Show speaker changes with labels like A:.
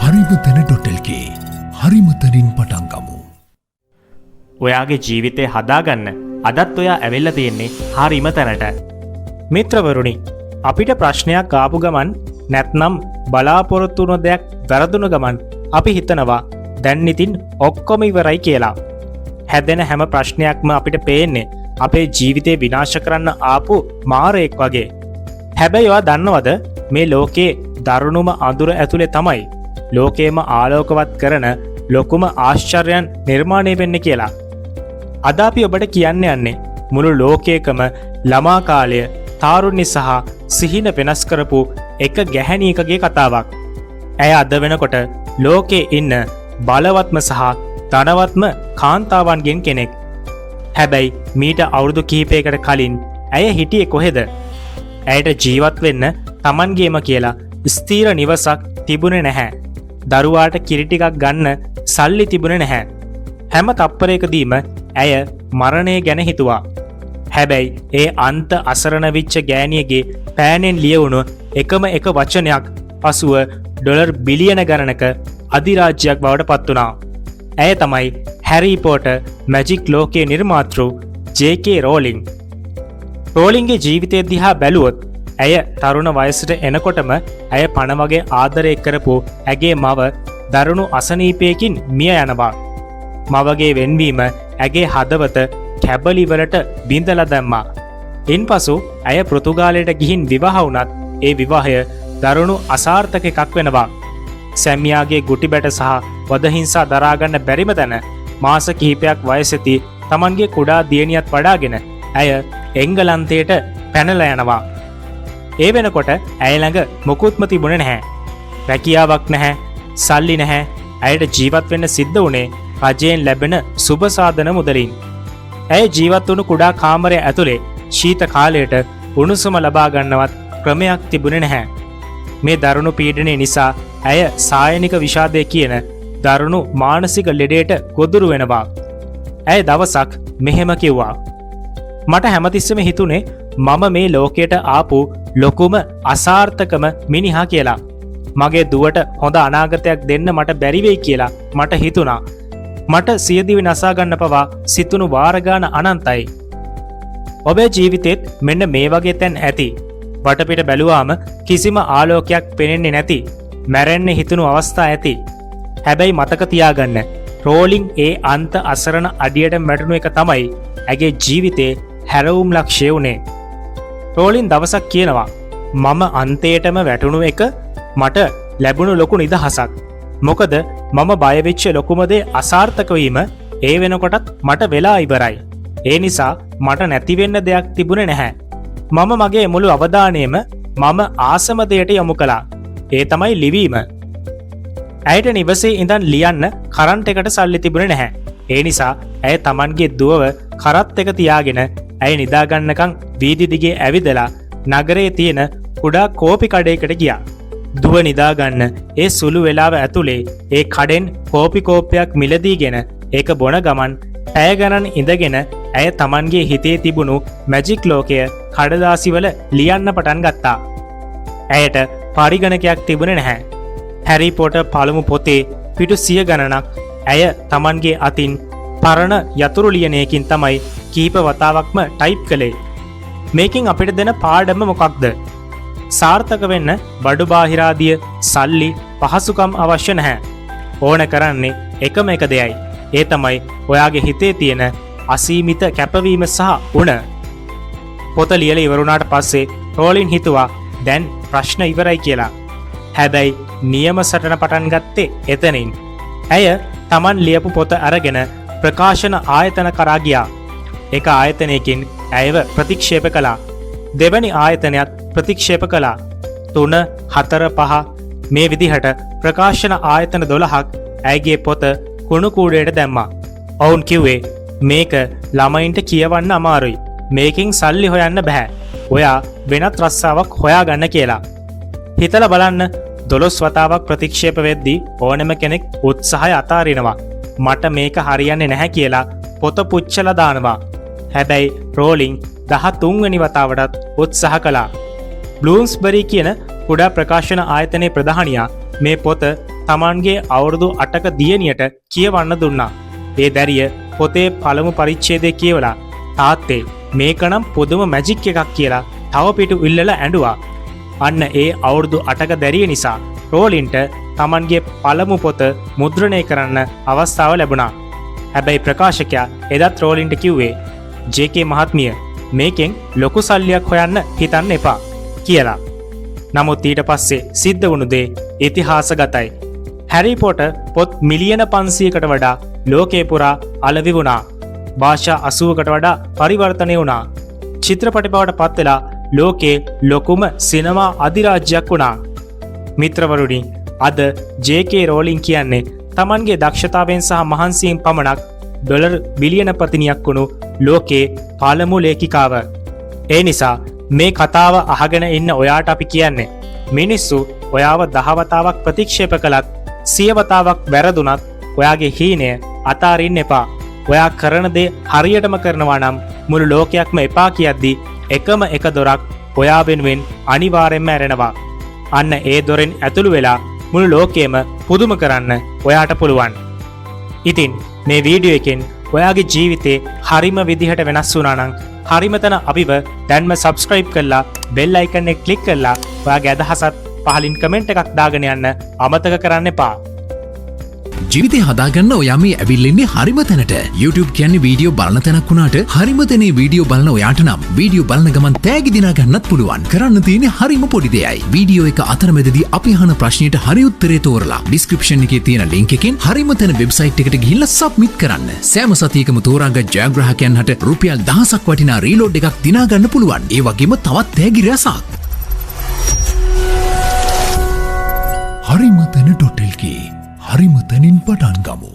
A: harimatana.lk හරිමතනින් පටන් ගමු.
B: ඔයාගේ ජීවිතේ හදාගන්න අදත් ඔයා ඇවිල්ලා තියෙන්නේ හරිම තැනට. මිත්‍රවරුනි, අපිට ප්‍රශ්නයක් ආපු ගමන් නැත්නම් බලාපොරොත්තු වුණ දෙයක් වැරදුන ගමන් අපි හිතනවා දැන් ඉතින් ඔක්කොම ඉවරයි කියලා. හැදෙන හැම ප්‍රශ්නයක්ම අපිට පේන්නේ අපේ ජීවිතේ විනාශ කරන්න ආපු මාරයෙක් වගේ. හැබැයි ඔයා දන්නවද මේ ලෝකේ දරුණුම අඳුර ඇතුලේ තමයි ලෝකේම ආලෝකවත් කරන ලොකුම ආශ්චර්යයන් නිර්මාණය වෙන්නේ කියලා. අද අපි ඔබට කියන්න යන්නේ මුළු ලෝකයකම ළමා කාලය තාරුණ්‍ය සහ සිහින වෙනස් කරපු එක ගැහැණියකගේ කතාවක්. ඇය අද වෙනකොට ලෝකේ ඉන්න බලවත්ම සහ ධනවත්ම කාන්තාවන්ගෙන් කෙනෙක්. හැබැයි මීට අවුරුදු කිහිපයකට කලින් ඇය හිටියේ කොහෙද? ඇයට ජීවත් වෙන්න Tamanගේම කියලා ස්ථීර නිවසක් තිබුණේ නැහැ. දරුවාට කිරි ටිකක් ගන්න සල්ලි තිබුණේ නැහැ. හැම තප්පරයකදීම ඇය මරණය ගැන හිතුවා. හැබැයි ඒ අන්ත අසරණ විච්ච ගෑණියගේ පෑනෙන් ලියවුණු එකම එක වචනයක් පසුව ඩොලර් බිලියන ගණනක අධිරාජ්‍යයක් බවට පත් වුණා. ඇය තමයි හැරි පොටර් මැජික් ලෝකයේ නිර්මාතෘ ජේ.කේ. රෝලින්. රෝලින්ගේ ජීවිතය දිහා බැලුවොත් ඇය තරුණ වයසට එනකොටම ඇය පණ වගේ ආදරය කරපු ඇගේ මව දරුණු අසනීපයකින් මිය යනවා. මවගේ වෙන්වීම ඇගේ හදවත කැබලිවලට බිඳලා දැම්මා. ඉන්පසු ඇය පෘතුගාලයට ගිහින් විවාහ වුණත් ඒ විවාහය දරුණු අසාර්ථක එකක් වෙනවා. සැමියාගේ ගුටි බැට සහ වදහිංසා දරාගන්න බැරිම තැන මාස කිහිපයක් වයසෙති Tamanගේ කුඩා දියණියත් වඩාගෙන ඇය එංගලන්තයට පැනලා යනවා. ඒ වෙනකොට ඇය ළඟ මොකුත්ම තිබුණේ නැහැ. රැකියාවක් නැහැ, සල්ලි නැහැ. ඇයට ජීවත් වෙන්න සිද්ධ වුණේ රජයෙන් ලැබෙන සුබ සාධන මුදලින්. ඇය ජීවත් වුණු කුඩා කාමරය ඇතුලේ ශීත කාලයට උණුසුම ලබා ගන්නවත් ක්‍රමයක් තිබුණේ නැහැ. මේ දරුණු පීඩනය නිසා ඇය සායනික විෂාදය කියන දරුණු මානසික ලෙඩේට ගොදුරු වෙනවා. ඇය දවසක් මෙහෙම කිව්වා. මට හැමතිස්සෙම හිතුනේ මම මේ ලෝකයට ආපු ලොකුම අසාර්ථකම මිනිහා කියලා. මගේ දුවට හොඳ අනාගතයක් දෙන්න මට බැරි වෙයි කියලා මට හිතුණා. මට සියදිවි නසා ගන්න පවා සිතුණු වාර ගාන අනන්තයි. ඔබේ ජීවිතෙත් මෙන්න මේ වගේ තැන් ඇති. වටපිට බැලුවාම කිසිම ආලෝකයක් පෙනෙන්නේ නැති, මැරෙන්න හිතුණු අවස්ථා ඇති. හැබැයි මතක තියාගන්න, රෝලින් ඒ අන්ත අසරණ අඩියට මැටුණු එක තමයි ඇගේ ජීවිතේ හැරවුම් ලක්ෂ්‍ය වුණේ. රෝලින් දවසක් කියනවා, මම අන්තයටම වැටුණු එක මට ලැබුණු ලොකු නිදහසක්. මොකද මම බයවෙච්ච ලොකුම දේ අසාර්ථක වීම ඒ වෙනකොටත් මට වෙලා ඉවරයි. ඒ නිසා මට නැතිවෙන්න දෙයක් තිබුණේ නැහැ. මම මගේ මුළු අවධානයම මම ආසම දෙයට යොමු කළා. ඒ තමයි ලිවීම. ඇයට නිවසේ ඉඳන් ලියන්න කරන්ට් එකට සල්ලි තිබුණේ නැහැ. ඒ නිසා ඇය Tamanගේ දුවව කරත් එක තියාගෙන ඇය නිදාගන්නකම් වීදි දිගේ ඇවිදලා නගරයේ තියෙන කුඩා කෝපි කඩේකට ගියා. දුව නිදාගන්න ඒ සුළු වෙලාව ඇතුලේ ඒ කඩෙන් කෝපි කෝප්පයක් මිලදීගෙන ඒක බොන ගමන් පැය ගණන් ඉඳගෙන ඇය Tamanගේ හිතේ තිබුණු මැජික් ලෝකය කඩදාසිවල ලියන්න පටන් ගත්තා. ඇයට පරිගණකයක් තිබුණේ නැහැ. හැරි පොටර් පළමු පොතේ පිටු 100 ගණනක් ඇය Tamanගේ අතින් පරණ යතුරු ලියනයකින් තමයි කීප වතාවක්ම ටයිප් කළේ. මේකෙන් අපිට දෙන පාඩම මොකක්ද? සාර්ථක වෙන්න බඩු බාහිරාදිය, සල්ලි, පහසුකම් අවශ්‍ය නැහැ. ඕන කරන්නේ එකම එක දෙයයි. ඒ තමයි ඔයාගේ හිතේ තියෙන අසීමිත කැපවීම සහ උණ. පොත ලියලා ඉවරුණාට පස්සේ රෝලින් හිතුවා දැන් ප්‍රශ්න ඉවරයි කියලා. හැබැයි නියම සටන පටන් ගත්තේ එතනින්. ඇය Taman ලියපු පොත අරගෙන ප්‍රකාශන ආයතන කරා ගියා. එක ආයතනයකින් ඇයව ප්‍රතික්ෂේප කළා. දෙවැනි ආයතනයත් ප්‍රතික්ෂේප කළා. 3, 4, 5 මේ විදිහට ප්‍රකාශන ආයතන 12ක් ඇයගේ පොත කුණු කූඩේට දැම්මා. ඔවුන් කිව්වේ මේක ළමයින්ට කියවන්න අමාරුයි. මේකෙන් සල්ලි හොයන්න බෑ. ඔයා වෙනත් රස්සාවක් හොයාගන්න කියලා. හිතලා බලන්න, 12 වතාවක් ප්‍රතික්ෂේප වෙද්දී ඕනෑම කෙනෙක් උත්සාහය අතාරිනවා. මට මේක හරියන්නේ නැහැ කියලා පොත පුච්චලා දානවා. හැබැයි රෝලින් 13 වෙනි වතාවටත් උත්සාහ කළා. බ්ලූම්ස්බරි කියන කුඩා ප්‍රකාශන ආයතනයේ ප්‍රධානියා මේ පොත තමන්ගේ අවුරුදු 8ක දියණියට කියවන්න දුන්නා. ඒ දැරිය පොතේ පළමු පරිච්ඡේදය කියවලා තාත්තේ මේකනම් පොදුම මැජික් එකක් කියලා තව පිටු ඉල්ලලා ඇඬුවා. අන්න ඒ අවුරුදු 8ක දැරිය නිසා රෝලින්ට තමන්ගේ පළමු පොත මුද්‍රණය කරන්න අවස්ථාව ලැබුණා. හැබැයි ප්‍රකාශකයා එදත් රෝලින්ට කිව්වේ ජේ.කේ මහත්මිය මේකෙන් ලොකු සල්ලියක් හොයන්න හිතන්න එපා කියලා. නමුත් ඊට පස්සේ සිද්ධ වුණු දේ ඉතිහාසගතයි. හැරි පොටර් පොත් මිලියන 500කට වඩා ලෝකේ පුරා අලෙවි වුණා. භාෂා 80කට වඩා පරිවර්තනය වුණා. චිත්‍රපට බවට පත් වෙලා ලෝකේ ලොකුම සිනමා අධිරාජ්‍යයක් වුණා. මිත්‍රවරුනි, අද ජේ.කේ රෝලින් කියන්නේ තමන්ගේ දක්ෂතාවෙන් සහ මහන්සියෙන් පමණක් ඩොලර් බිලියන පතිනියක් වුණු ලෝකේ පළමු ලේඛිකාව. ඒ නිසා මේ කතාව අහගෙන ඉන්න ඔයාට අපි කියන්නේ මිනිස්සු ඔයාව 10 වතාවක් ප්‍රතික්ෂේප කළත් 100 වතාවක් වැරදුනත් ඔයාගේ හීනය අතාරින්න එපා. ඔයා කරන දේ හරියටම කරනවා නම් මුළු ලෝකයක්ම එපා කියද්දි එකම එක දොරක් ඔයා වෙනුවෙන් අනිවාර්යෙන්ම ඇරෙනවා. අන්න ඒ දොරෙන් ඇතුළු වෙලා මුළු ලෝකයම පුදුම කරන්න ඔයාට පුළුවන්. ඉතින් මේ වීඩියෝ එකෙන් ඔයාගේ ජීවිතේ හරිම විදිහට වෙනස් වුණා නම් හරිම තැන අපිව දැන්ම subscribe කරලා bell icon එක click කරලා ඔයාගේ අදහසත් පහලින් කමෙන්ට් එකක් දාගෙන යන්න අමතක කරන්න එපා.
A: ජීවිතය හදාගන්න ඔයා මේ ඇවිල්ලෙන්නේ හරිම තැනට. YouTube කියන්නේ වීඩියෝ බලන තැනක් වුණාට හරිම තැනේ වීඩියෝ බලන ඔයාට නම් වීඩියෝ බලන ගමන් තෑගි දිනා ගන්නත් පුළුවන්. කරන්න තියෙන්නේ හරිම පොඩි දෙයයි. වීඩියෝ එක අතරමැදදී අපි අහන ප්‍රශ්නෙට හරි උත්තරේ තෝරලා description එකේ තියෙන link එකෙන් හරිම තැන website එකට ගිහිල්ලා submit කරන්න. සෑම සතියකම තෝරාගත් ජයග්‍රාහකයන් හට රුපියල් 1000ක් වටිනා reload එකක් දිනා ගන්න පුළුවන්. ඒ වගේම තවත් තෑගි රැසක්. හරිම තැන.lk හරිම තැනින් පටන් ගමු.